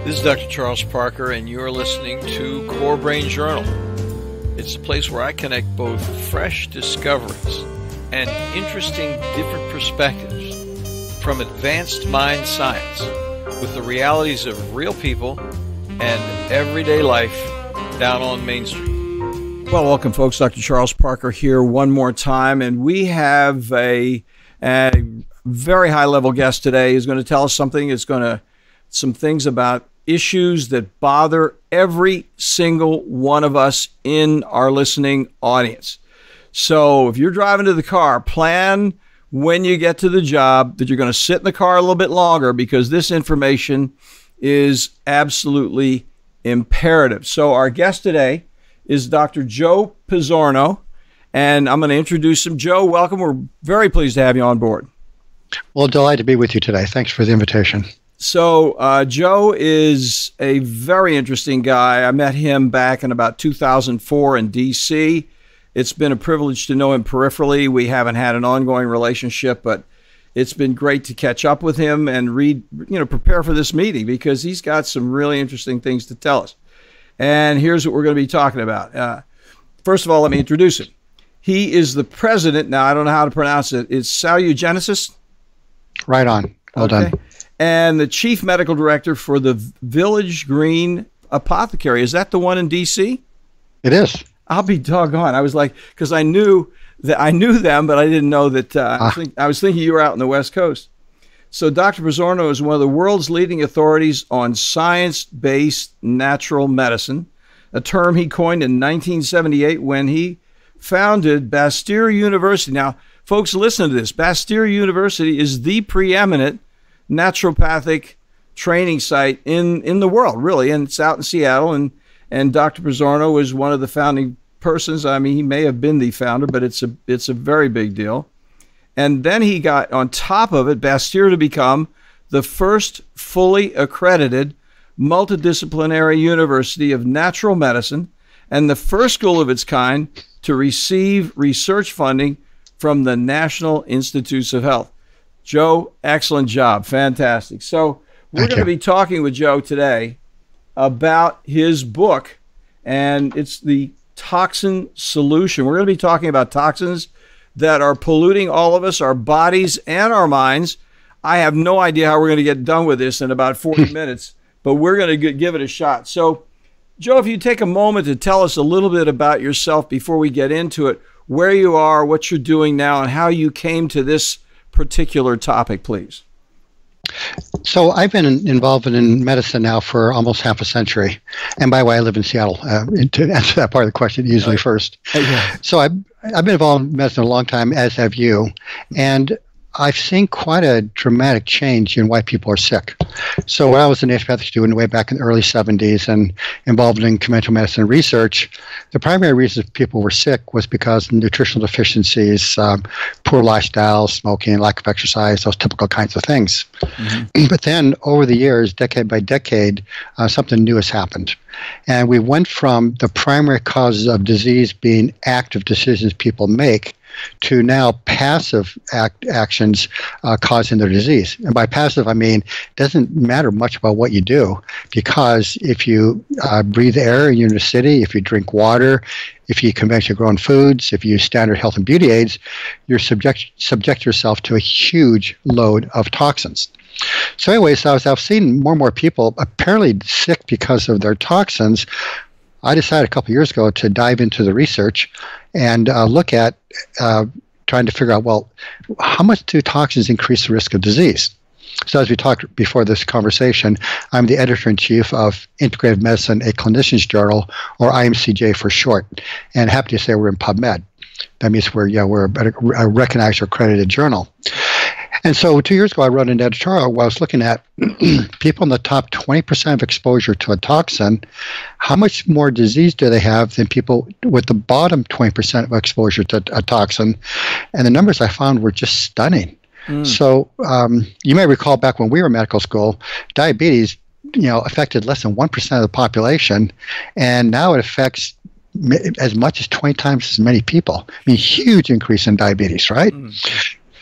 This is Dr. Charles Parker, and you're listening to CoreBrain Journal. It's a place where I connect both fresh discoveries and interesting different perspectives from advanced mind science with the realities of real people and everyday life down on Main Street. Well, welcome, folks. Dr. Charles Parker here one more time, and we have a very high-level guest today who's going to tell us something. It's going to some things about issues that bother every single one of us in our listening audience. So if you're driving to the car, plan when you get to the job that you're going to sit in the car a little bit longer, because this information is absolutely imperative. So our guest today is Dr. Joe Pizzorno, and I'm going to introduce him. Joe, welcome. We're very pleased to have you on board. Well, delighted to be with you today. Thanks for the invitation. So Joe is a very interesting guy. I met him back in about 2004 in D.C. It's been a privilege to know him peripherally. We haven't had an ongoing relationship, but it's been great to catch up with him and prepare for this meeting, because he's got some really interesting things to tell us. And here's what we're going to be talking about. First of all, let me introduce him. He is the president. Now, I don't know how to pronounce it. It's Salugenesis? Right on. Well done. And the chief medical director for the Village Green Apothecary. Is that the one in D.C.? It is. I'll be doggone. I was like, because I knew them, but I didn't know that. I was thinking you were out on the West Coast. So Dr. Pizzorno is one of the world's leading authorities on science-based natural medicine, a term he coined in 1978 when he founded Bastyr University. Now, folks, listen to this. Bastyr University is the preeminent naturopathic training site in the world, really, and it's out in Seattle. And Dr. Pizzorno was one of the founding persons. I mean, he may have been the founder, but it's a very big deal. And then he got, on top of it, Bastyr to become the first fully accredited multidisciplinary university of natural medicine and the first school of its kind to receive research funding from the National Institutes of Health. Joe, excellent job. Fantastic. So we're going to be talking with Joe today about his book, and it's the Toxin Solution. We're going to be talking about toxins that are polluting all of us, our bodies and our minds. I have no idea how we're going to get done with this in about 40 minutes, but we're going to give it a shot. So, Joe, if you take a moment to tell us a little bit about yourself before we get into it, where you are, what you're doing now, and how you came to this particular topic, please. So I've been involved in medicine now for almost half a century. And by the way, I live in Seattle, to answer that part of the question usually first. So I've been involved in medicine a long time, as have you. And I've seen quite a dramatic change in why people are sick. So when I was a naturopathic student way back in the early 70s and involved in conventional medicine research, the primary reason people were sick was because of nutritional deficiencies, poor lifestyle, smoking, lack of exercise, those typical kinds of things. Mm-hmm. But then over the years, decade by decade, something new has happened. And we went from the primary causes of disease being active decisions people make to now passive actions causing their disease. And by passive, I mean, it doesn't matter much about what you do, because if you breathe air and you're in a city, if you drink water, if you conventionally grown foods, if you use standard health and beauty aids, you're subject yourself to a huge load of toxins. So anyways, as I've seen more and more people apparently sick because of their toxins, I decided a couple of years ago to dive into the research and look at trying to figure out, well, how much do toxins increase the risk of disease? So as we talked before this conversation, I'm the editor-in-chief of Integrative Medicine, a clinician's journal, or IMCJ for short, and happy to say we're in PubMed. That means we're a recognized or accredited journal. And so 2 years ago, I wrote an editorial where I was looking at people in the top 20% of exposure to a toxin, how much more disease do they have than people with the bottom 20% of exposure to a toxin? And the numbers I found were just stunning. So you may recall back when we were in medical school, diabetes, affected less than 1% of the population, and now it affects as much as 20 times as many people. I mean, huge increase in diabetes, right?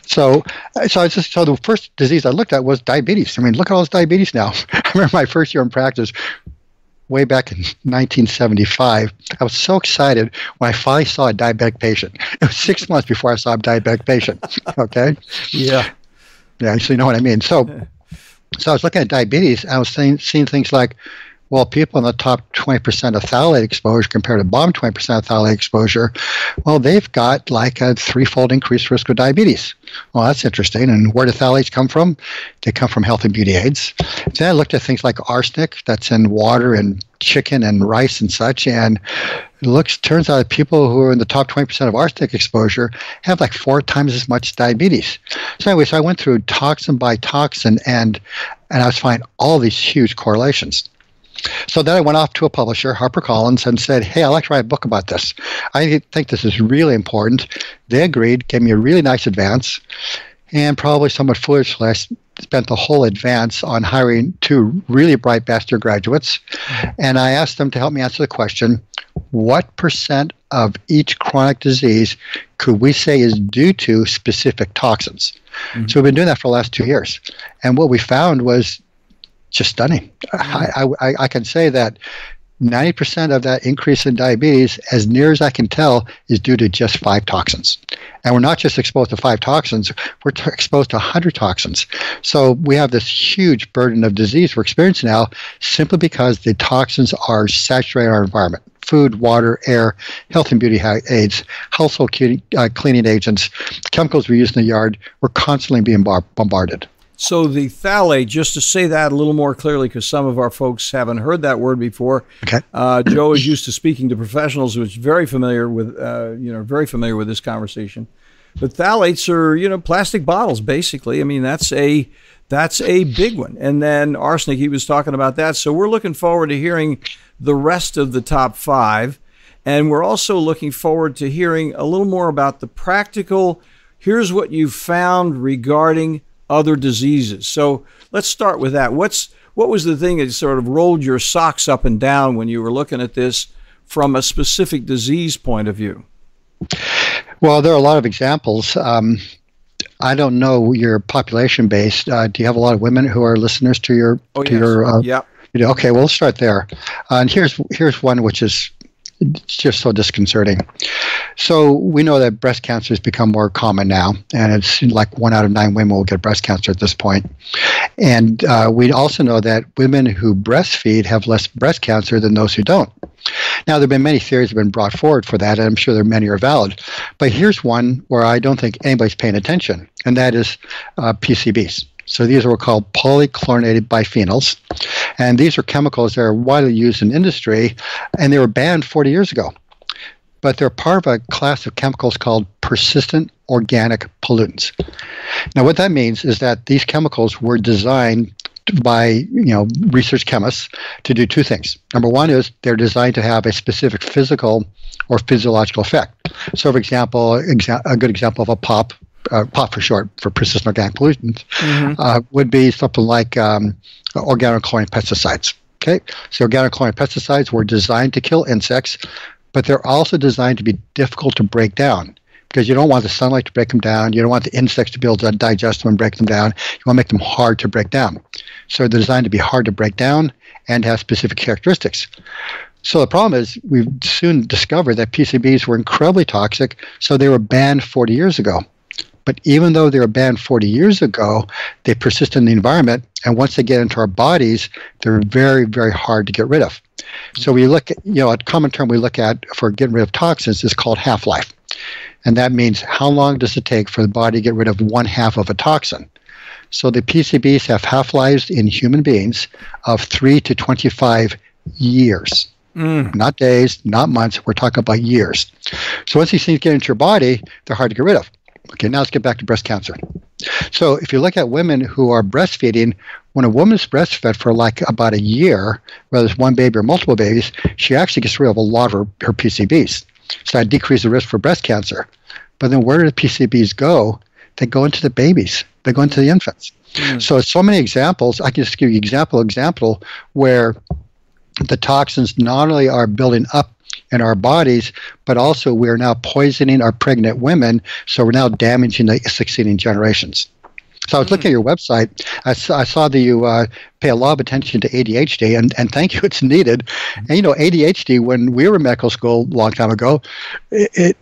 So the first disease I looked at was diabetes. I mean, look at all this diabetes now. I remember my first year in practice, way back in 1975. I was so excited when I finally saw a diabetic patient. It was 6 months before I saw a diabetic patient. Okay. Yeah. Yeah. So you know what I mean. So I was looking at diabetes. And I was seeing things like, well, people in the top 20% of phthalate exposure compared to bottom 20% of phthalate exposure, well, they've got like a threefold increased risk of diabetes. Well, that's interesting. And where do phthalates come from? They come from health and beauty aids. Then I looked at things like arsenic that's in water and chicken and rice and such. And it turns out that people who are in the top 20% of arsenic exposure have like 4 times as much diabetes. So anyway, I went through toxin by toxin and I was finding all these huge correlations. So then I went off to a publisher, HarperCollins, and said, hey, I'd like to write a book about this. I think this is really important. They agreed, gave me a really nice advance, and probably somewhat foolishly, I spent the whole advance on hiring 2 really bright Bastyr graduates, and I asked them to help me answer the question, what percent of each chronic disease could we say is due to specific toxins? Mm-hmm. So we've been doing that for the last 2 years, and what we found was just stunning. I can say that 90% of that increase in diabetes, as near as I can tell, is due to just 5 toxins. And we're not just exposed to 5 toxins, we're exposed to 100 toxins. So we have this huge burden of disease we're experiencing now simply because the toxins are saturating our environment. Food, water, air, health and beauty aids, household cleaning agents, chemicals we use in the yard, we're constantly being bombarded. So the phthalate, just to say that a little more clearly, because some of our folks haven't heard that word before. Okay. Joe is used to speaking to professionals, who's very familiar with, this conversation. But phthalates are, plastic bottles, basically. I mean, that's a big one. And then arsenic, he was talking about that. So we're looking forward to hearing the rest of the top 5. And we're also looking forward to hearing a little more about the practical, here's what you found regarding other diseases. So let's start with that. What was the thing that sort of rolled your socks up and down when you were looking at this from a specific disease point of view? Well, there are a lot of examples. I don't know your population base. Do you have a lot of women who are listeners to your? Yeah. Okay, well, let's start there. And here's one which is just so disconcerting. So we know that breast cancer has become more common now, and it's like 1 out of 9 women will get breast cancer at this point. And we also know that women who breastfeed have less breast cancer than those who don't. Now, there have been many theories that have been brought forward for that, and I'm sure many are valid. But here's one where I don't think anybody's paying attention, and that is PCBs. So these are what are called polychlorinated biphenyls. And these are chemicals that are widely used in industry, and they were banned 40 years ago. But they're part of a class of chemicals called persistent organic pollutants. Now, what that means is that these chemicals were designed by research chemists to do 2 things. Number one is they're designed to have a specific physical or physiological effect. So, for example, a good example of a POP for short, for persistent organic pollutants, would be something like organochlorine pesticides. Okay, so organochlorine pesticides were designed to kill insects, but they're also designed to be difficult to break down because you don't want the sunlight to break them down. You don't want the insects to be able to digest them and break them down. You want to make them hard to break down. So they're designed to be hard to break down and have specific characteristics. So the problem is we've soon discovered that PCBs were incredibly toxic, so they were banned 40 years ago. But even though they were banned 40 years ago, they persist in the environment, and once they get into our bodies, they're very, very hard to get rid of. So we look at, a common term we look at for getting rid of toxins is called half-life. And that means how long does it take for the body to get rid of 1/2 of a toxin? So the PCBs have half-lives in human beings of 3 to 25 years. Not days, not months, we're talking about years. So once these things get into your body, they're hard to get rid of. Okay, now let's get back to breast cancer. So if you look at women who are breastfeeding, when a woman's breastfed for like about a year, whether it's one baby or multiple babies, she actually gets rid of a lot of her PCBs. So that decreases the risk for breast cancer. But then where do the PCBs go? They go into the babies. They go into the infants. So many examples. I can just give you example where the toxins not only are building up in our bodies, but also we're now poisoning our pregnant women, so we're now damaging the succeeding generations. So I was looking at your website. I saw that you pay a lot of attention to ADHD, and thank you, it's needed. And ADHD, when we were in medical school a long time ago, it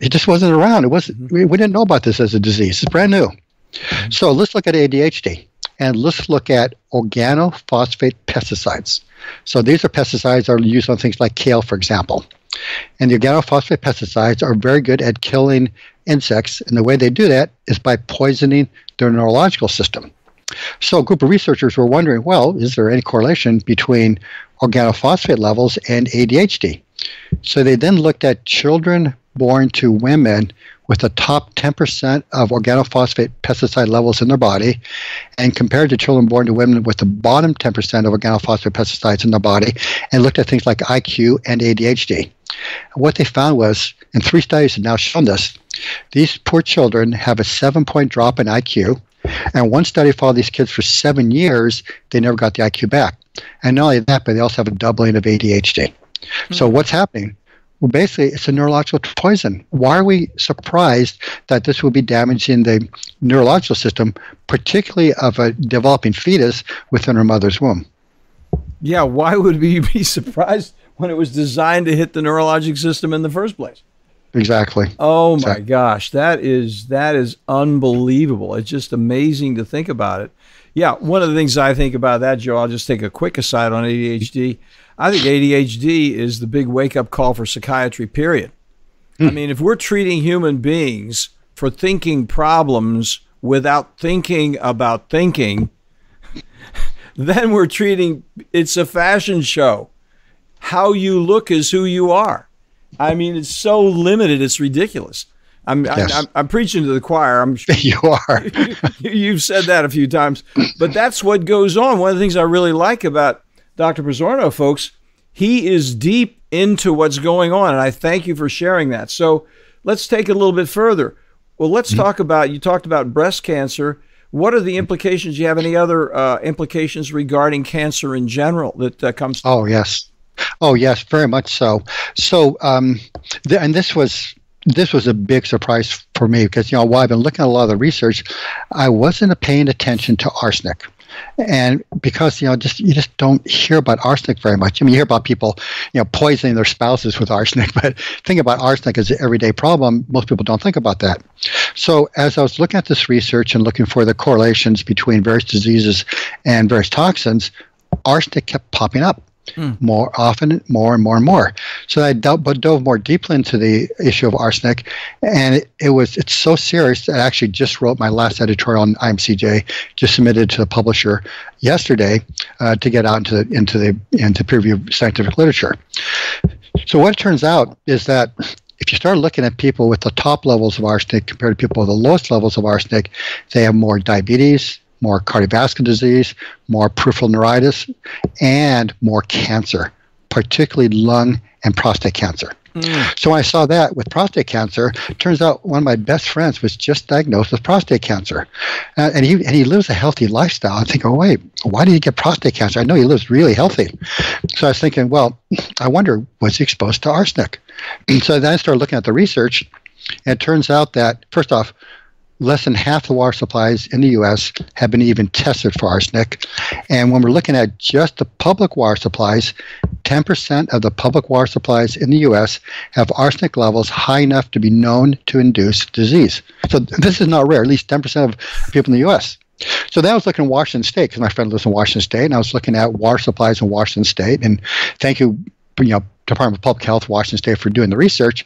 just wasn't around. It wasn't. We didn't know about this as a disease. It's brand new. So let's look at ADHD, and let's look at organophosphate pesticides. So these are pesticides that are used on things like kale, for example. And the organophosphate pesticides are very good at killing insects, and the way they do that is by poisoning their neurological system. So a group of researchers were wondering, well, is there any correlation between organophosphate levels and ADHD? So they then looked at children born to women with the top 10% of organophosphate pesticide levels in their body, and compared to children born to women with the bottom 10% of organophosphate pesticides in their body, and looked at things like IQ and ADHD. And what they found was, and 3 studies have now shown this, these poor children have a 7-point drop in IQ, and one study followed these kids for 7 years. They never got the IQ back. And not only that, but they also have a doubling of ADHD. So what's happening? Well, basically, it's a neurological poison. Why are we surprised that this will be damaging the neurological system, particularly of a developing fetus within her mother's womb? Yeah, why would we be surprised when it was designed to hit the neurologic system in the first place? Exactly. Oh my gosh, that is unbelievable. It's just amazing to think about it. Yeah, one of the things I think about that, Joe, I'll just take a quick aside on ADHD. I think ADHD is the big wake-up call for psychiatry, period. I mean, if we're treating human beings for thinking problems without thinking about thinking, then we're treating, it's a fashion show. How you look is who you are. I mean, it's so limited, it's ridiculous. I'm preaching to the choir. I'm sure you are. You've said that a few times, but that's what goes on. One of the things I really like about Dr. Pizzorno, folks, he is deep into what's going on, and I thank you for sharing that. So let's take it a little bit further. Well, let's talk about, you talked about breast cancer. What are the implications? Do you have any other implications regarding cancer in general that comes to? Oh, yes. Oh, yes, very much so. So, and this was a big surprise for me because, while I've been looking at a lot of the research, I wasn't paying attention to arsenic. And because, you just don't hear about arsenic very much. I mean, you hear about people, poisoning their spouses with arsenic, but think about arsenic as an everyday problem. Most people don't think about that. So as I was looking at this research and looking for the correlations between various diseases and various toxins, arsenic kept popping up. More often, more and more and more. So I dove more deeply into the issue of arsenic, and it's so serious that I actually just wrote my last editorial on IMCJ, just submitted to the publisher yesterday to get out into peer-reviewed scientific literature. So what it turns out is that if you start looking at people with the top levels of arsenic compared to people with the lowest levels of arsenic, they have more diabetes, more cardiovascular disease, more peripheral neuritis, and more cancer, particularly lung and prostate cancer. So when I saw that with prostate cancer, it turns out one of my best friends was just diagnosed with prostate cancer. And he lives a healthy lifestyle. I think, oh, wait, why did he get prostate cancer? I know he lives really healthy. So I was thinking, well, I wonder, was he exposed to arsenic? So then I started looking at the research, and it turns out that, first off, less than half the water supplies in the U.S. have been even tested for arsenic. And when we're looking at just the public water supplies, 10% of the public water supplies in the U.S. have arsenic levels high enough to be known to induce disease. So this is not rare, at least 10% of people in the U.S. So then I was looking at Washington State, because my friend lives in Washington State, and I was looking at water supplies in Washington State. And thank you, Department of Public Health, Washington State, for doing the research.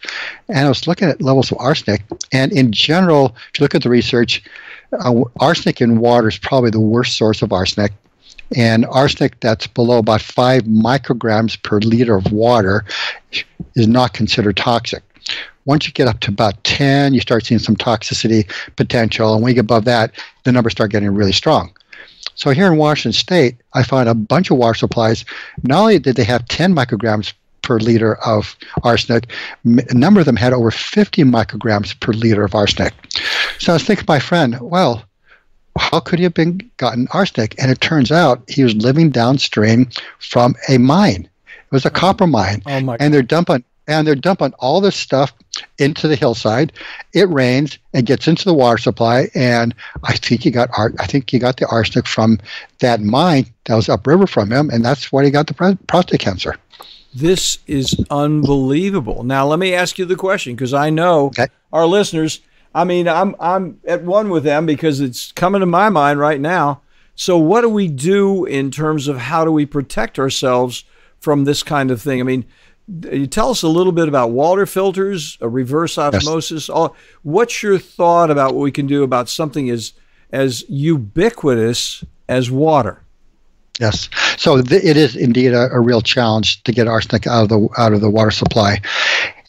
And I was looking at levels of arsenic. And in general, if you look at the research, arsenic in water is probably the worst source of arsenic. And arsenic that's below about 5 micrograms per liter of water is not considered toxic. Once you get up to about 10, you start seeing some toxicity potential. And when you get above that, the numbers start getting really strong. So here in Washington State, I found a bunch of water supplies. Not only did they have 10 micrograms per liter of arsenic, a number of them had over 50 micrograms per liter of arsenic. So I was thinking to my friend, well, how could he have gotten arsenic? And it turns out he was living downstream from a mine. It was a copper mine. Oh my and they're dumping and they're dumping all this stuff into the hillside. It rains and gets into the water supply, and I think he got the arsenic from that mine that was upriver from him, and that's why he got the prostate cancer. This is unbelievable. Now, let me ask you the question, because I know our listeners, I mean, I'm at one with them because it's coming to my mind right now. So what do we do in terms of how do we protect ourselves from this kind of thing? I mean, you tell us a little bit about water filters, a reverse osmosis. What's your thought about what we can do about something as ubiquitous as water? Yes. So it is indeed a real challenge to get arsenic out of the water supply.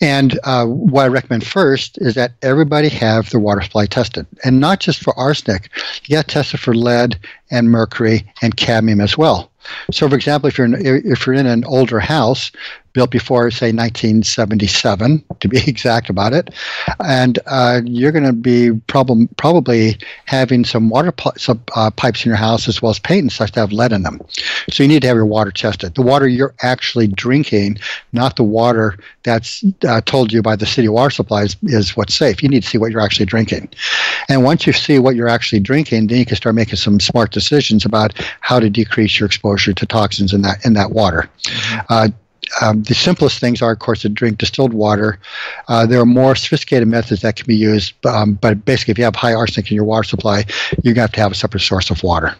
And what I recommend first is that everybody have their water supply tested, and not just for arsenic. You got to test it for lead and mercury and cadmium as well. So, for example, if you're in an older house built before, say, 1977, to be exact about it, and you're going to be probably having some water pipes in your house as well as paint and such that have lead in them. So you need to have your water tested. The water you're actually drinking, not the water that's told you by the city water supplies, is what's safe. You need to see what you're actually drinking. And once you see what you're actually drinking, then you can start making some smart decisions about how to decrease your exposure to toxins in that water. The simplest things are, of course, to drink distilled water. There are more sophisticated methods that can be used, but basically, if you have high arsenic in your water supply, you're going to have a separate source of water.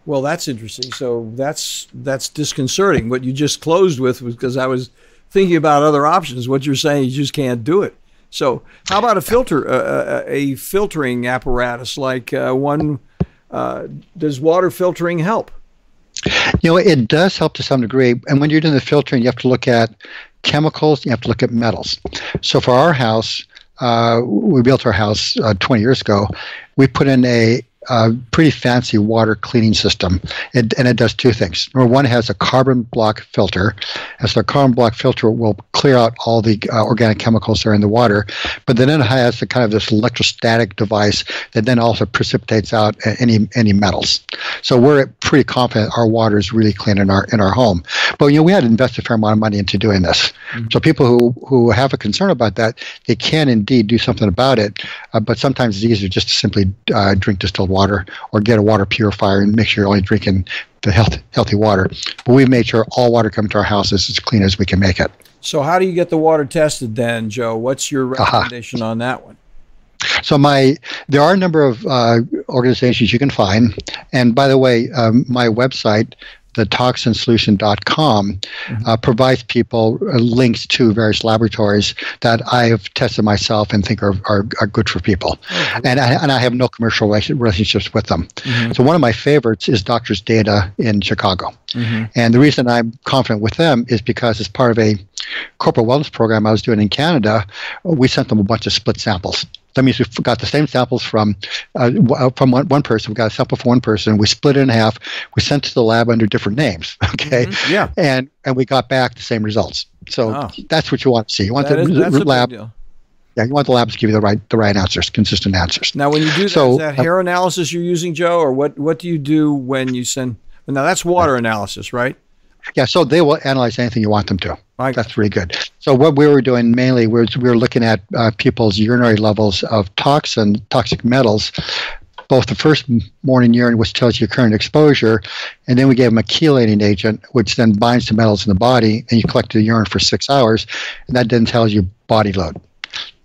Well, that's interesting. So that's disconcerting. What you just closed with was because I was thinking about other options. What you're saying, you just can't do it. So how about a filtering apparatus like one? Does water filtering help? You know, it does help to some degree. And when you're doing the filtering, you have to look at chemicals, you have to look at metals. So for our house, we built our house 20 years ago. We put in a pretty fancy water cleaning system, and it does two things. Number one, it has a carbon block filter, and so the carbon block filter will clear out all the organic chemicals that are in the water, but then it has the kind of this electrostatic device that then also precipitates out any metals. So we're pretty confident our water is really clean in our home. But we had to invest a fair amount of money into doing this. So people who have a concern about that, they can indeed do something about it, but sometimes it's easier just to simply drink distilled water or get a water purifier and make sure you're only drinking the healthy water. But we've made sure all water coming to our house is as clean as we can make it. So how do you get the water tested then, Joe? What's your recommendation on that one? So there are a number of organizations you can find. And by the way, my website, toxinsolution.com, provides people links to various laboratories that I have tested myself and think are good for people. And I have no commercial relationships with them. So one of my favorites is Doctors Data in Chicago. And the reason I'm confident with them is because as part of a corporate wellness program I was doing in Canada, we sent them a bunch of split samples. That means we got the same samples from one person. We got a sample from one person. We split it in half. We sent it to the lab under different names. Okay. Yeah. And we got back the same results. So that's what you want to see. You want that's the lab. A big deal. Yeah, you want the labs to give you the right answers, consistent answers. Now, when you do that, is that hair analysis you're using, Joe, or what do you do when you send? Now that's water analysis, right? Yeah, so they will analyze anything you want them to. That's really good. So what we were doing mainly was we were looking at people's urinary levels of toxic metals, both the first morning urine, which tells you current exposure, and then we gave them a chelating agent, which then binds to metals in the body, and you collect the urine for 6 hours, and that then tells you body load.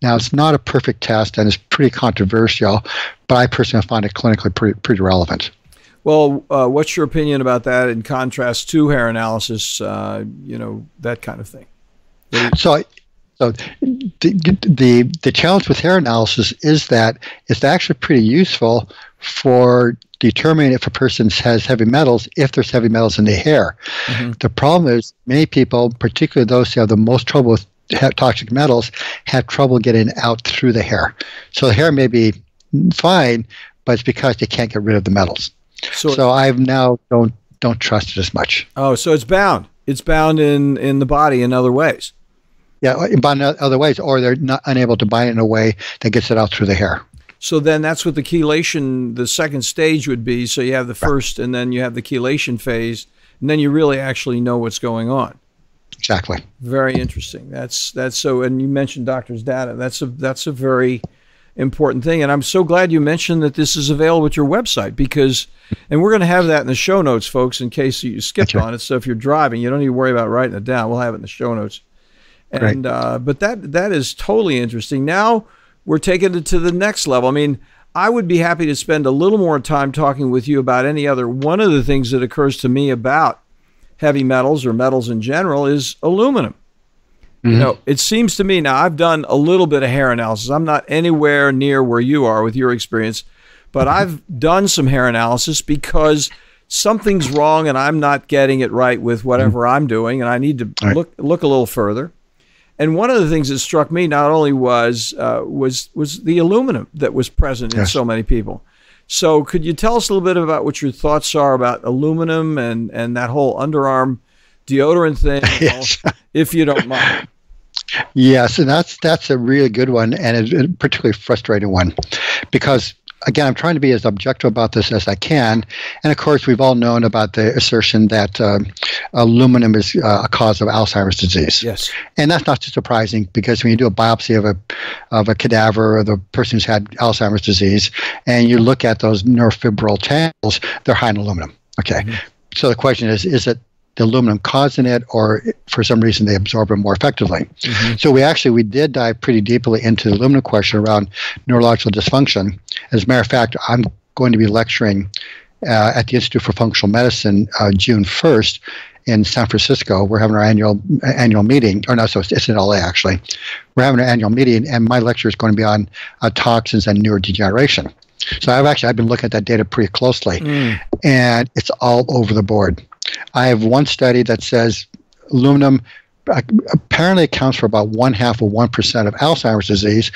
Now, it's not a perfect test, and it's pretty controversial, but I personally find it clinically pretty relevant. Well, what's your opinion about that in contrast to hair analysis, that kind of thing? So the challenge with hair analysis is that it's actually pretty useful for determining if a person has heavy metals, if there's heavy metals in the hair. The problem is many people, particularly those who have the most trouble with toxic metals, have trouble getting out through the hair. So the hair may be fine, but it's because they can't get rid of the metals. So I've now don't trust it as much. Oh, so it's bound. It's bound in the body in other ways. Yeah, bound in other ways, or they're not unable to bind it in a way that gets it out through the hair. So then that's what the chelation, the second stage would be. So you have the first, and then you have the chelation phase, and then you really actually know what's going on. Exactly. Very interesting. That's so. And you mentioned doctors' data. That's a very important thing. And I'm so glad you mentioned that this is available at your website, because, and we're going to have that in the show notes, folks, in case you skipped on it. So if you're driving, you don't need to worry about writing it down. We'll have it in the show notes. And but that is totally interesting. Now we're taking it to the next level. I mean, I would be happy to spend a little more time talking with you about any other. One of the things that occurs to me about heavy metals or metals in general is aluminum. You know, it seems to me, now I've done a little bit of hair analysis. I'm not anywhere near where you are with your experience, but I've done some hair analysis because something's wrong and I'm not getting it right with whatever I'm doing, and I need to look a little further. And one of the things that struck me not only was the aluminum that was present in so many people. So could you tell us a little bit about what your thoughts are about aluminum and that whole underarm deodorant thing, if you don't mind? Yes, and that's a really good one, and a particularly frustrating one, because again, I'm trying to be as objective about this as I can. And of course, we've all known about the assertion that aluminum is a cause of Alzheimer's disease. Yes. And that's not too surprising, because when you do a biopsy of a cadaver of the person who's had Alzheimer's disease, and you look at those neurofibril channels, they're high in aluminum. Okay. So the question is it the aluminum causing it, or for some reason they absorb it more effectively? So we did dive pretty deeply into the aluminum question around neurological dysfunction. As a matter of fact, I'm going to be lecturing at the Institute for Functional Medicine June 1st in San Francisco. We're having our annual meeting, or no, so it's in LA actually. We're having our annual meeting, and my lecture is going to be on toxins and neurodegeneration. So I've been looking at that data pretty closely, and it's all over the board. I have one study that says aluminum apparently accounts for about 0.5% of Alzheimer's disease.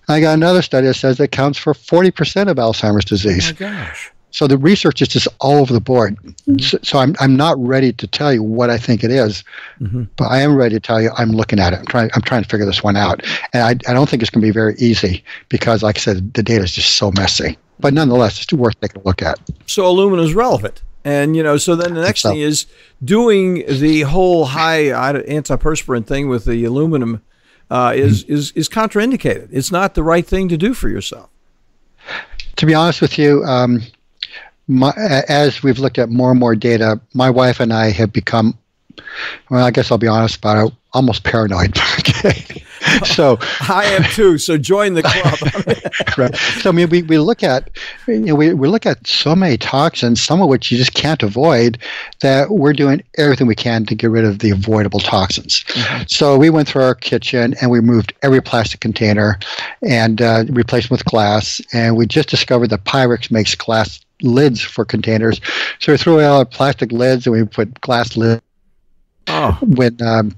I got another study that says it accounts for 40% of Alzheimer's disease. Oh my gosh. So the research is just all over the board. So I'm not ready to tell you what I think it is, but I am ready to tell you I'm looking at it. I'm trying to figure this one out. And I don't think it's going to be very easy, because, like I said, the data is just so messy. But nonetheless, it's worth taking a look at. So aluminum is relevant. And, so then the next thing is doing the whole high antiperspirant thing with the aluminum is contraindicated. It's not the right thing to do for yourself. To be honest with you, as we've looked at more and more data, my wife and I have become, well, I guess I'll be honest about it, almost paranoid. Okay. So I am too. So join the club. Right. So I mean, we look at we look at so many toxins, some of which you just can't avoid, that we're doing everything we can to get rid of the avoidable toxins. So we went through our kitchen and we removed every plastic container and replaced them with glass. And we just discovered that Pyrex makes glass lids for containers. So we threw away all our plastic lids and we put glass lids. When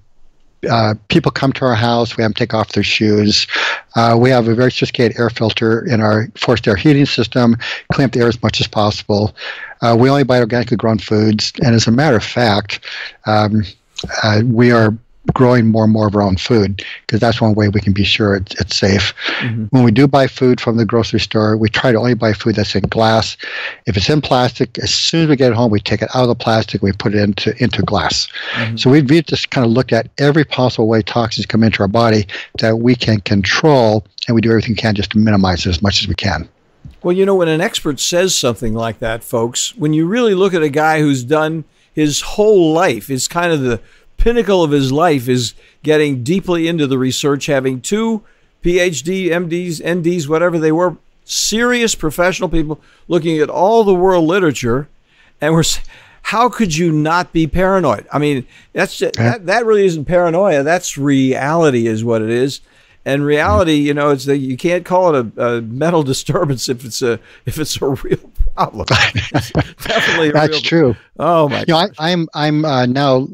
people come to our house, we have them take off their shoes. We have a very sophisticated air filter in our forced air heating system, clean up the air as much as possible. We only buy organically grown foods. And as a matter of fact, we are growing more and more of our own food, because that's one way we can be sure it's safe. When we do buy food from the grocery store, we try to only buy food that's in glass. If it's in plastic, as soon as we get it home, we take it out of the plastic, we put it into glass. So we've just kind of looked at every possible way toxins come into our body that we can control, and we do everything we can just to minimize it as much as we can. Well, when an expert says something like that, folks, when you really look at a guy who's done his whole life, is kind of the pinnacle of his life is getting deeply into the research, having 2 PhD, MDs, NDs, whatever they were, serious professional people looking at all the world literature, and how could you not be paranoid? I mean, that really isn't paranoia. That's reality, is what it is. And reality, it's that you can't call it a mental disturbance if it's a real problem. It's definitely that's true. Oh my God! I'm now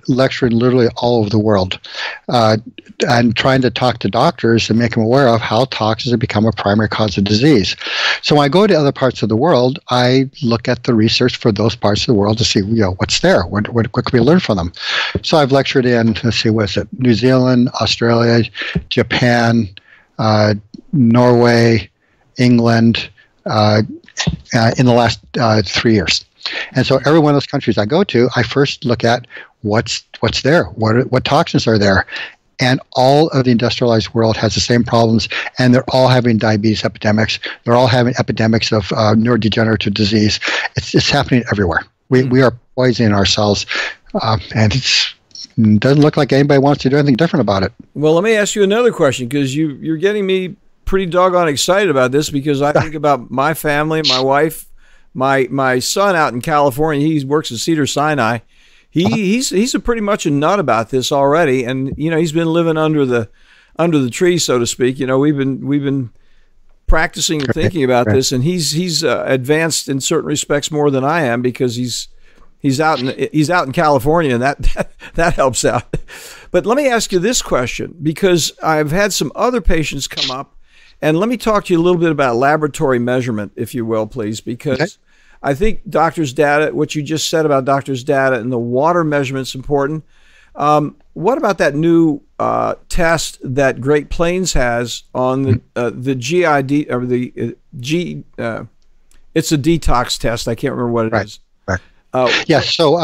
lecturing literally all over the world, and trying to talk to doctors and make them aware of how toxins have become a primary cause of disease. So when I go to other parts of the world, I look at the research for those parts of the world to see what's there. What can we learn from them? So I've lectured in, let's see, what is it? New Zealand, Australia, Japan, Norway, England, in the last 3 years. And so every one of those countries I go to, I first look at what's there, what toxins are there. And all of the industrialized world has the same problems, and they're all having diabetes epidemics. They're all having epidemics of neurodegenerative disease. It's happening everywhere. We are poisoning ourselves, and it doesn't look like anybody wants to do anything different about it. Well, let me ask you another question, because you're getting me pretty doggone excited about this, because I think about my family, my wife, my son out in California. He works at Cedars-Sinai. He's a pretty much a nut about this already, and he's been living under the tree, so to speak. We've been practicing and thinking about this, and he's advanced in certain respects more than I am, because he's out in California, and that helps out. But let me ask you this question, because I've had some other patients come up, and let me talk to you a little bit about laboratory measurement, if you will, please, because I think doctors' data, what you just said about doctors' data and the water measurement is important. What about that new test that Great Plains has on the GID, or it's a detox test. I can't remember what it is. Yes. So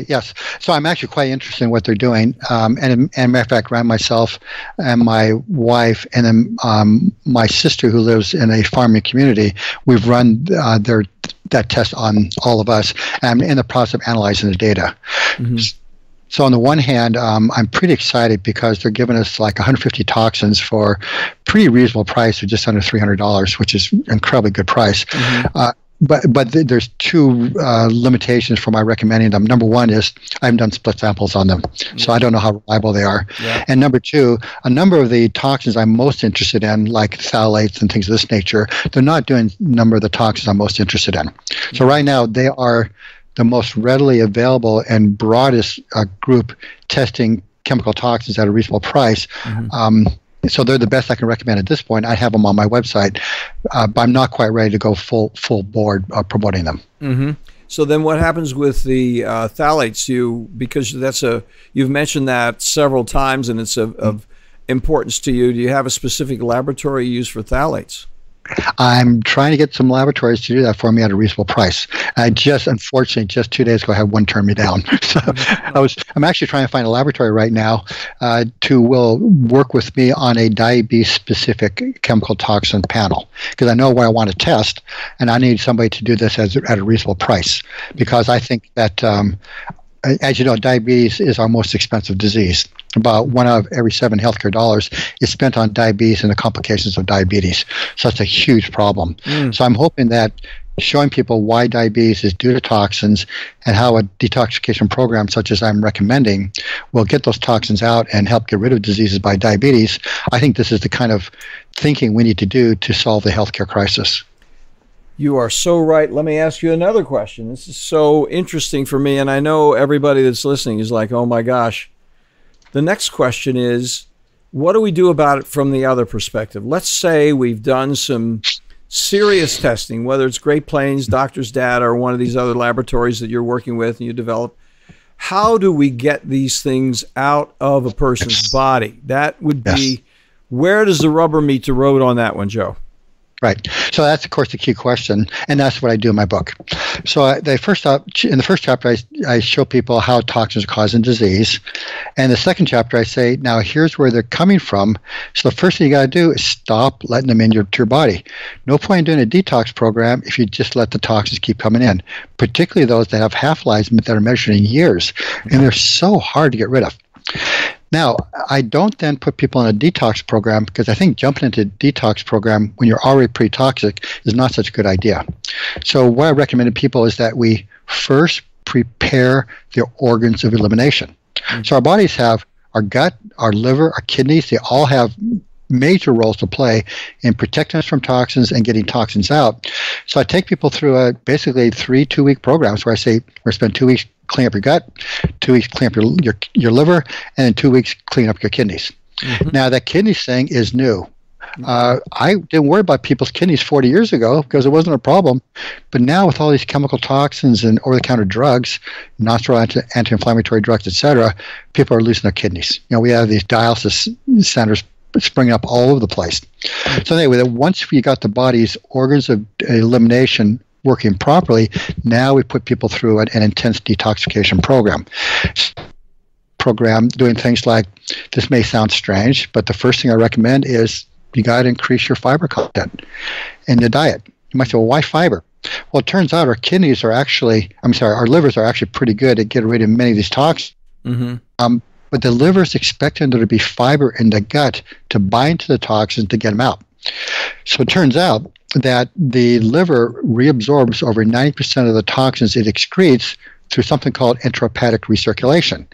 yes. So I'm actually quite interested in what they're doing. And matter of fact, around myself and my wife, and then my sister, who lives in a farming community, we've run that test on all of us. And I'm in the process of analyzing the data. Mm-hmm. So on the one hand, I'm pretty excited because they're giving us like 150 toxins for pretty reasonable price of just under $300, which is an incredibly good price. Mm-hmm. But there's two limitations for my recommending them. Number one is I haven't done split samples on them, so I don't know how reliable they are. Yeah. And number two, a number of the toxins I'm most interested in, like phthalates and things of this nature, they're not doing a number of the toxins I'm most interested in. So right now, they are the most readily available and broadest group testing chemical toxins at a reasonable price. Mm-hmm. So they're the best I can recommend at this point. I have them on my website, but I'm not quite ready to go full board promoting them. Mm-hmm. So then what happens with the phthalates? Because you've mentioned that several times, and it's of importance to you. Do you have a specific laboratory you use for phthalates? I'm trying to get some laboratories to do that for me at a reasonable price. Unfortunately, just 2 days ago, I had one turn me down. So I'm actually trying to find a laboratory right now will work with me on a diabetes-specific chemical toxin panel, because I know what I want to test, and I need somebody to do this at a reasonable price, because I think that, as you know, diabetes is our most expensive disease. About 1 out of every 7 healthcare dollars is spent on diabetes and the complications of diabetes. So it's a huge problem. So I'm hoping that showing people why diabetes is due to toxins and how a detoxification program such as I'm recommending will get those toxins out and help get rid of diseases by diabetes. I think this is the kind of thinking we need to do to solve the healthcare crisis. You are so right. Let me ask you another question. This is so interesting for me, and I know everybody that's listening is like, oh my gosh. The next question is, what do we do about it from the other perspective? Let's say we've done some serious testing, whether it's Great Plains, Doctor's Data, or one of these other laboratories that you're working with and you develop. How do we get these things out of a person's body? That would be, where does the rubber meet the road on that one, Joe? Right. So that's, of course, the key question, and that's what I do in my book. So in the first chapter, I show people how toxins are causing disease. And the second chapter, I say, now here's where they're coming from. So the first thing you got to do is stop letting them into your body. No point in doing a detox program if you just let the toxins keep coming in, particularly those that have half-lives that are measured in years. And they're so hard to get rid of. Now, I don't then put people on a detox program, because I think jumping into a detox program when you're already pretty toxic is not such a good idea. So what I recommend to people is that we first prepare the organs of elimination. So our bodies have our gut, our liver, our kidneys. They all have major roles to play in protecting us from toxins and getting toxins out. So I take people through basically 3 2-week programs where I say, we're going to spend 2 weeks clean up your gut, 2 weeks clean up your liver, and then 2 weeks clean up your kidneys. Now, that kidneys thing is new. I didn't worry about people's kidneys 40 years ago because it wasn't a problem. But now with all these chemical toxins and over-the-counter drugs, non-steroidal anti-inflammatory drugs, etc., people are losing their kidneys. We have these dialysis centers springing up all over the place. So anyway, once we got the body's organs of elimination working properly, now we put people through an intense detoxification program. program doing things like, this may sound strange, but the first thing I recommend is you got to increase your fiber content in the diet. You might say, well, why fiber? Well, it turns out our our livers are actually pretty good at getting rid of many of these toxins. Mm-hmm. But the liver is expecting there to be fiber in the gut to bind to the toxins to get them out. So it turns out that the liver reabsorbs over 90% of the toxins it excretes through something called enterohepatic recirculation.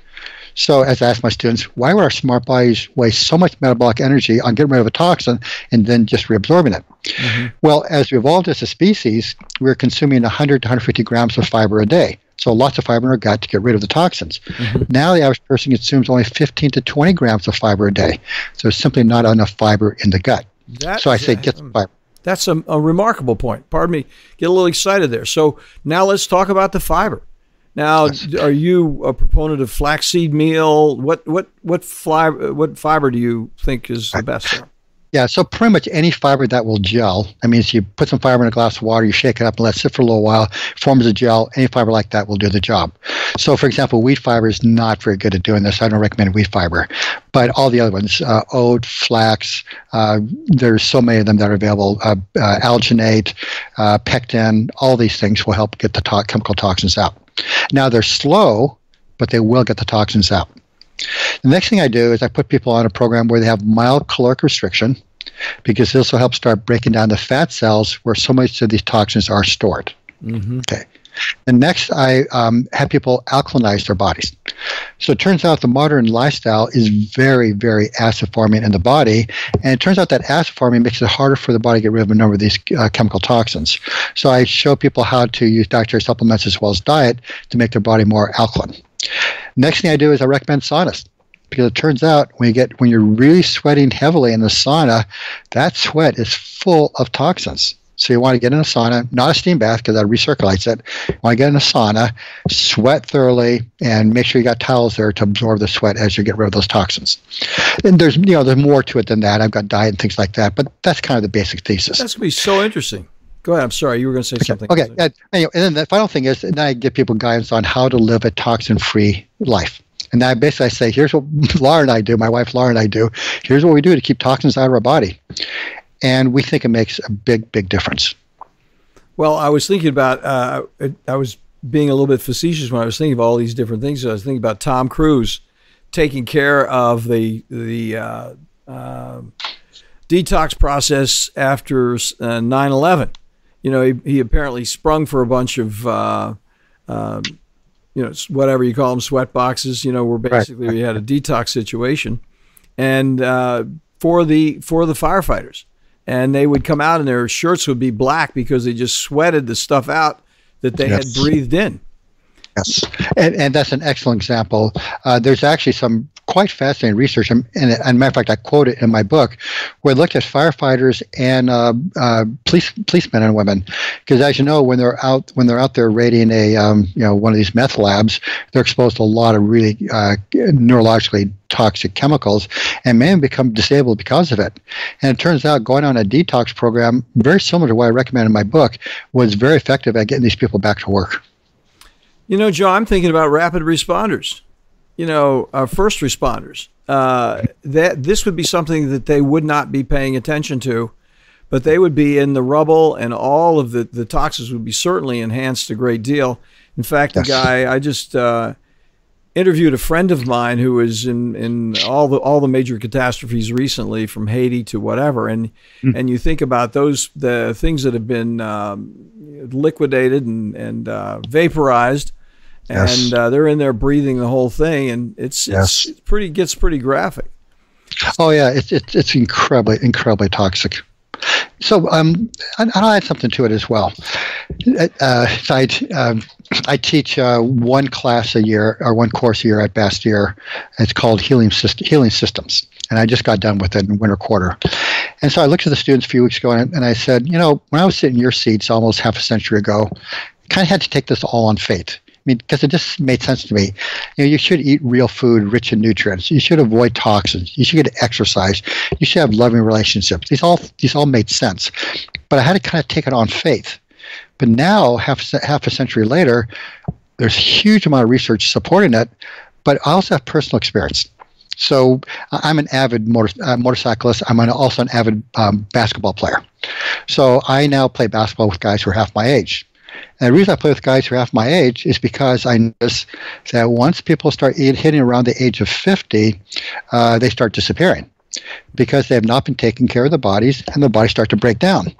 So as I ask my students, why would our smart bodies waste so much metabolic energy on getting rid of a toxin and then just reabsorbing it? Mm-hmm. Well, as we evolved as a species, we're consuming 100 to 150 grams of fiber a day. So lots of fiber in our gut to get rid of the toxins. Mm-hmm. Now the average person consumes only 15 to 20 grams of fiber a day. So there's simply not enough fiber in the gut. So I say get some fiber. That's a remarkable point. Pardon me, get a little excited there. So now let's talk about the fiber. Now, are you a proponent of flaxseed meal? What fiber do you think is the best there? Yeah, so pretty much any fiber that will gel. That means you put some fiber in a glass of water, you shake it up and let it sit for a little while, forms a gel. Any fiber like that will do the job. So, for example, wheat fiber is not very good at doing this. I don't recommend wheat fiber. But all the other ones, oat, flax, there's so many of them that are available. Alginate, pectin, all these things will help get the chemical toxins out. Now, they're slow, but they will get the toxins out. The next thing I do is I put people on a program where they have mild caloric restriction, because this will help start breaking down the fat cells where so much of these toxins are stored. Mm-hmm. Okay. And next, I have people alkalinize their bodies. So it turns out the modern lifestyle is very, very acid-forming in the body, and it turns out that acid forming makes it harder for the body to get rid of a number of these chemical toxins. So I show people how to use dietary supplements as well as diet to make their body more alkaline. Next thing I do is I recommend saunas, because it turns out when you're really sweating heavily in the sauna, that sweat is full of toxins. So you want to get in a sauna, not a steam bath because that recirculates it. You want to get in a sauna, sweat thoroughly, and make sure you got towels there to absorb the sweat as you get rid of those toxins. And there's more to it than that. I've got diet and things like that, but that's kind of the basic thesis. That's going to be so interesting. Go ahead. I'm sorry. You were going to say something. Okay. Anyway, and then the final thing is, then I give people guidance on how to live a toxin-free life. And I basically say, here's what Laura and I do, my wife Laura and I do. Here's what we do to keep toxins out of our body. And we think it makes a big, big difference. Well, I was thinking about, I was being a little bit facetious when I was thinking of all these different things. I was thinking about Tom Cruise taking care of the detox process after 9/11. You know, he apparently sprung for a bunch of, whatever you call them, sweat boxes, where basically we had a detox situation, and for the firefighters. And they would come out and their shirts would be black because they just sweated the stuff out that they had breathed in. Yes, and that's an excellent example. There's actually some quite fascinating research, and as a matter of fact, I quote it in my book, where I looked at firefighters and policemen and women, because as you know, when they're out there raiding a one of these meth labs, they're exposed to a lot of really neurologically toxic chemicals, and may become disabled because of it. And it turns out going on a detox program, very similar to what I recommend in my book, was very effective at getting these people back to work. Joe, I'm thinking about rapid responders, first responders. That this would be something that they would not be paying attention to, but they would be in the rubble, and all of the toxins would be certainly enhanced a great deal. In fact, the guy I just interviewed a friend of mine who was in all the major catastrophes recently, from Haiti to whatever, and you think about the things that have been liquidated and vaporized. And they're in there breathing the whole thing, and it's gets pretty graphic. Oh yeah, it's incredibly toxic. So I'll add something to it as well. I teach one class a year, or one course a year at Bastyr. It's called Healing Systems, and I just got done with it in winter quarter. And so I looked at the students a few weeks ago, and I said, when I was sitting in your seats almost half a century ago, I kind of had to take this all on faith. Because it just made sense to me. You should eat real food rich in nutrients. You should avoid toxins. You should get exercise. You should have loving relationships. These all made sense. But I had to kind of take it on faith. But now, half a century later, there's a huge amount of research supporting it. but I also have personal experience. So I'm an avid motorcyclist. I'm also an avid basketball player. So I now play basketball with guys who are half my age. And the reason I play with guys who are half my age is because I notice that once people start hitting around the age of 50, they start disappearing because they have not been taking care of the bodies, and the bodies start to break down.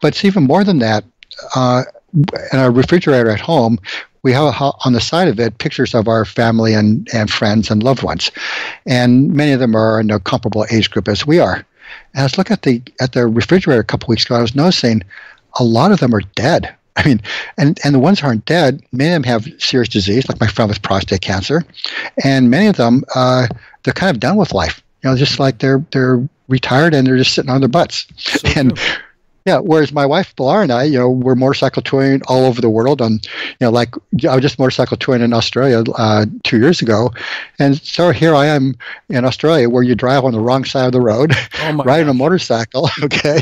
But it's even more than that. In our refrigerator at home, we have on the side of it pictures of our family and friends and loved ones, and many of them are in a comparable age group as we are. And I was looking at the refrigerator a couple weeks ago. I was noticing a lot of them are dead. I mean, and the ones who aren't dead, many of them have serious disease, like my friend with prostate cancer, and many of them they're kind of done with life. Just like they're retired and they're just sitting on their butts. So and true. Yeah, whereas my wife Pilar and I, we're motorcycle touring all over the world. Like I was just motorcycle touring in Australia 2 years ago, and so here I am in Australia, where you drive on the wrong side of the road, riding a motorcycle, okay,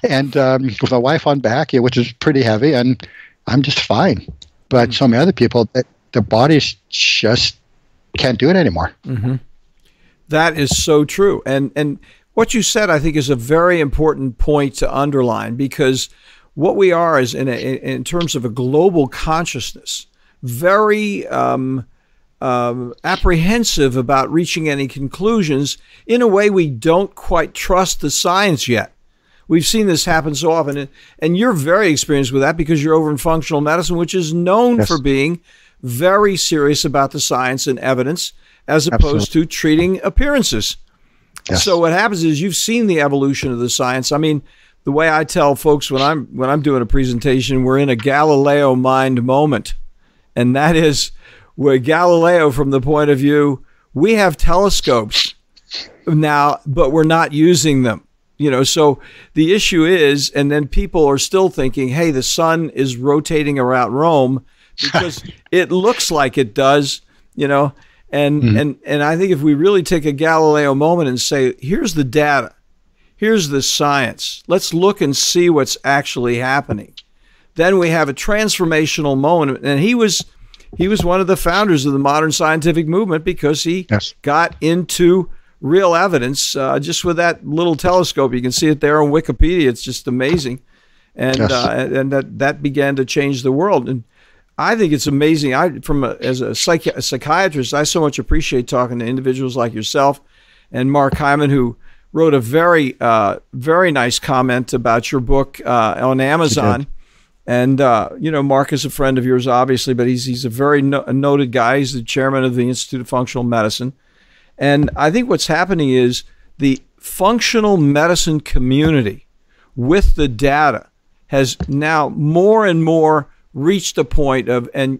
and with my wife on back, which is pretty heavy, and I'm just fine. But so many other people, their bodies just can't do it anymore. Mm-hmm. That is so true, and what you said, I think, is a very important point to underline, because what we are is, in terms of a global consciousness, very apprehensive about reaching any conclusions. In a way, we don't quite trust the science yet. We've seen this happen so often, and you're very experienced with that because you're over in functional medicine, which is known for being very serious about the science and evidence, as opposed to treating appearances. Yes. So what happens is you've seen the evolution of the science. I mean, the way I tell folks when I'm doing a presentation, we're in a Galileo mind moment. And that is where Galileo, from the point of view, we have telescopes now, but we're not using them. So the issue is, and then people are still thinking, hey, the sun is rotating around Rome because it looks like it does, And I think if we really take a Galileo moment and say, here's the data, here's the science, let's look and see what's actually happening, then we have a transformational moment. And he was one of the founders of the modern scientific movement because he got into real evidence just with that little telescope. You can see it there on Wikipedia. It's just amazing. And that began to change the world. And I think it's amazing. As a psychiatrist, I so much appreciate talking to individuals like yourself and Mark Hyman, who wrote a very, very nice comment about your book on Amazon. And Mark is a friend of yours, obviously, but he's a very noted guy. He's the chairman of the Institute of Functional Medicine. And I think what's happening is the functional medicine community, with the data, has now more and more reached a point of, and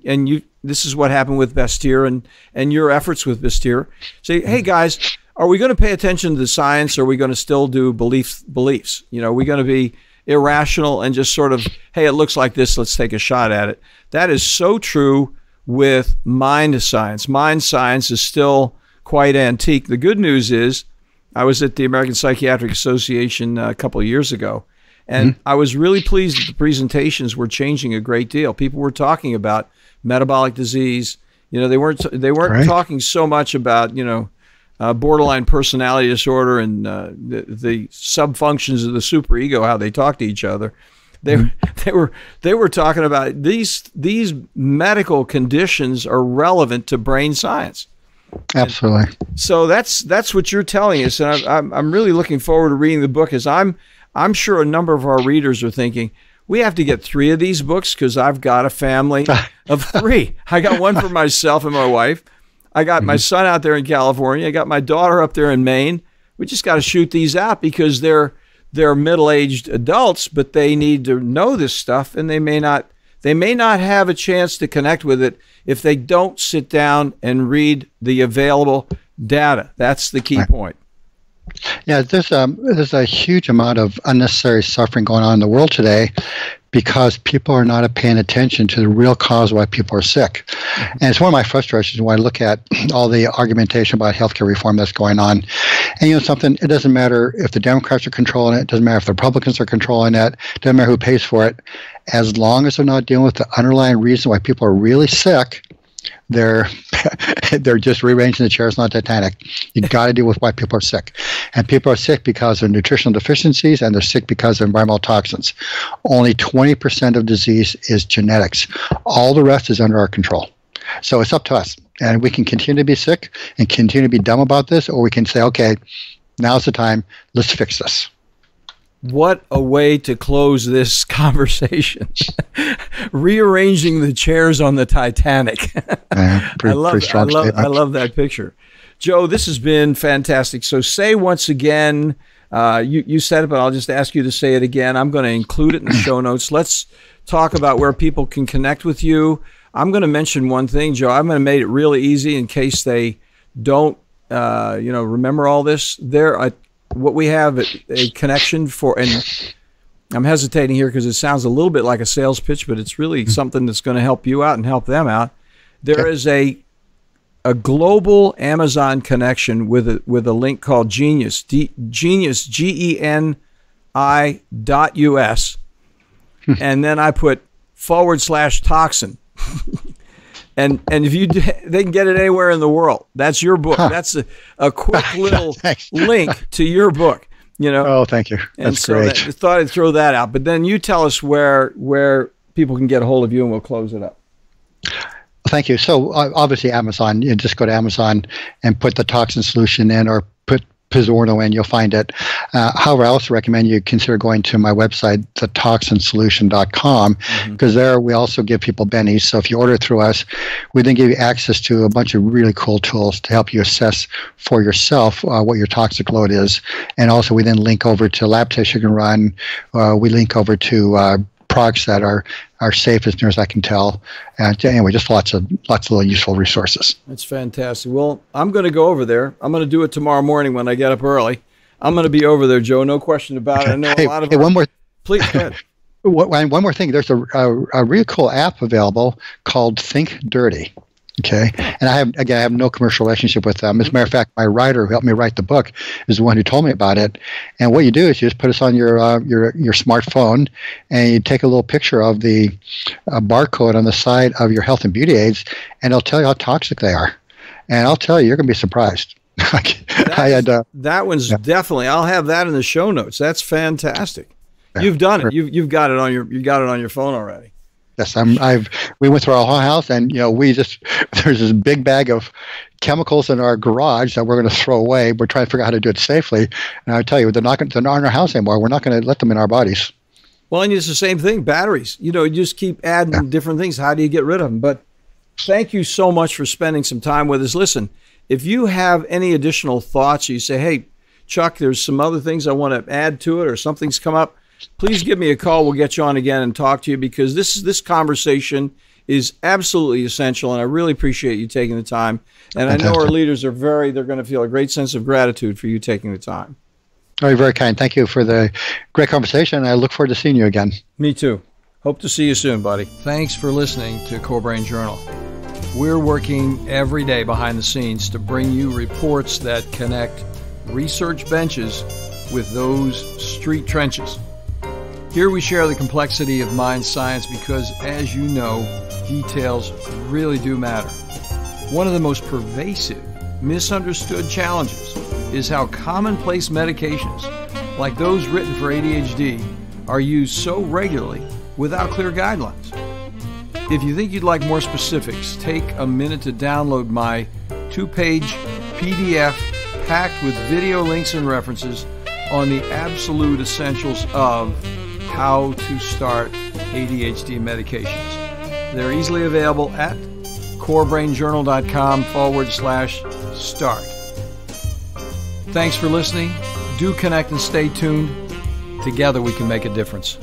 this is what happened with Bastyr and your efforts with Bastyr. Say, hey guys, are we going to pay attention to the science, or are we going to still do beliefs? Are we going to be irrational and just sort of, hey, it looks like this, let's take a shot at it? That is so true with mind science. Mind science is still quite antique. The good news is, I was at the American Psychiatric Association a couple of years ago, and I was really pleased that the presentations were changing a great deal. People were talking about metabolic disease. They weren't talking so much about borderline personality disorder and the subfunctions of the superego, how they talk to each other. They were talking about these medical conditions are relevant to brain science. Absolutely. And so that's what you're telling us, and I'm really looking forward to reading the book, as I'm sure a number of our readers are thinking, we have to get 3 of these books because I've got a family of 3. I got one for myself and my wife. I got my son out there in California. I got my daughter up there in Maine. We just got to shoot these out because they're middle-aged adults, but they need to know this stuff, and they may not have a chance to connect with it if they don't sit down and read the available data. That's the key point. Yeah, there's a huge amount of unnecessary suffering going on in the world today because people are not paying attention to the real cause why people are sick. And it's one of my frustrations when I look at all the argumentation about healthcare reform that's going on. And it doesn't matter if the Democrats are controlling it, it doesn't matter if the Republicans are controlling it, it doesn't matter who pays for it. As long as they're not dealing with the underlying reason why people are really sick, They're they're just rearranging the chairs on the Titanic. You got to deal with why people are sick, and people are sick because of nutritional deficiencies, and they're sick because of environmental toxins. Only 20% of disease is genetics. All the rest is under our control. So it's up to us, and we can continue to be sick and continue to be dumb about this, or we can say, okay, now's the time. Let's fix this. What a way to close this conversation. Rearranging the chairs on the Titanic. I love that picture. Joe, this has been fantastic. So say once again, you said it, but I'll just ask you to say it again. I'm going to include it in the show notes. Let's talk about where people can connect with you. I'm going to mention one thing, Joe. I'm going to make it really easy in case they don't remember all this. What we have a connection for, and I'm hesitating here because it sounds a little bit like a sales pitch, but it's really something that's going to help you out and help them out. There is a global Amazon connection with a link called Genius, Genius, GENI.US, and then I put /toxin. And if they can get it anywhere in the world. That's your book. That's a quick little link to your book. Oh, thank you. That's great. I thought I'd throw that out. But then you tell us where people can get a hold of you, and we'll close it up. Thank you. So obviously Amazon. You just go to Amazon and put the toxin solution in, or put Pizzorno in, you'll find it. However, I also recommend you consider going to my website, toxinsolution.com, because there we also give people bennies. So if you order through us, we then give you access to a bunch of really cool tools to help you assess for yourself what your toxic load is. And also we then link over to lab tests you can run. We link over to products that are safe as near as I can tell. And anyway, just lots of little useful resources. That's fantastic. Well, I'm going to go over there. I'm going to do it tomorrow morning when I get up early. I'm going to be over there, Joe. No question about it. I know a lot of one more. Please go ahead. One more thing. There's a really cool app available called Think Dirty. Okay, and I have no commercial relationship with them. As a matter of fact, my writer who helped me write the book is the one who told me about it. And what you do is you just put this on your smartphone, and you take a little picture of the barcode on the side of your health and beauty aids, and it'll tell you how toxic they are. And I'll tell you, you're going to be surprised. That one's definitely. I'll have that in the show notes. That's fantastic. Yeah, you've done it. You've got it on your phone already. Yes, we went through our whole house, and there's this big bag of chemicals in our garage that we're going to throw away. We're trying to figure out how to do it safely, and I tell you, they're not in our house anymore. We're not going to let them in our bodies. Well, and it's the same thing. Batteries. You just keep adding different things. How do you get rid of them? But thank you so much for spending some time with us. Listen, if you have any additional thoughts, or you say, "Hey, Chuck, there's some other things I want to add to it," or something's come up, please give me a call. We'll get you on again and talk to you, because this conversation is absolutely essential, and I really appreciate you taking the time. And I know our leaders they're going to feel a great sense of gratitude for you taking the time. Oh, you're very kind. Thank you for the great conversation. I look forward to seeing you again. Me too. Hope to see you soon, buddy. Thanks for listening to CoreBrain Journal. We're working every day behind the scenes to bring you reports that connect research benches with those street trenches. Here we share the complexity of mind science because, as you know, details really do matter. One of the most pervasive, misunderstood challenges is how commonplace medications, like those written for ADHD, are used so regularly without clear guidelines. If you think you'd like more specifics, take a minute to download my 2-page PDF packed with video links and references on the absolute essentials of how to start ADHD medications. They're easily available at CoreBrainJournal.com/start. Thanks for listening. Do connect and stay tuned. Together we can make a difference.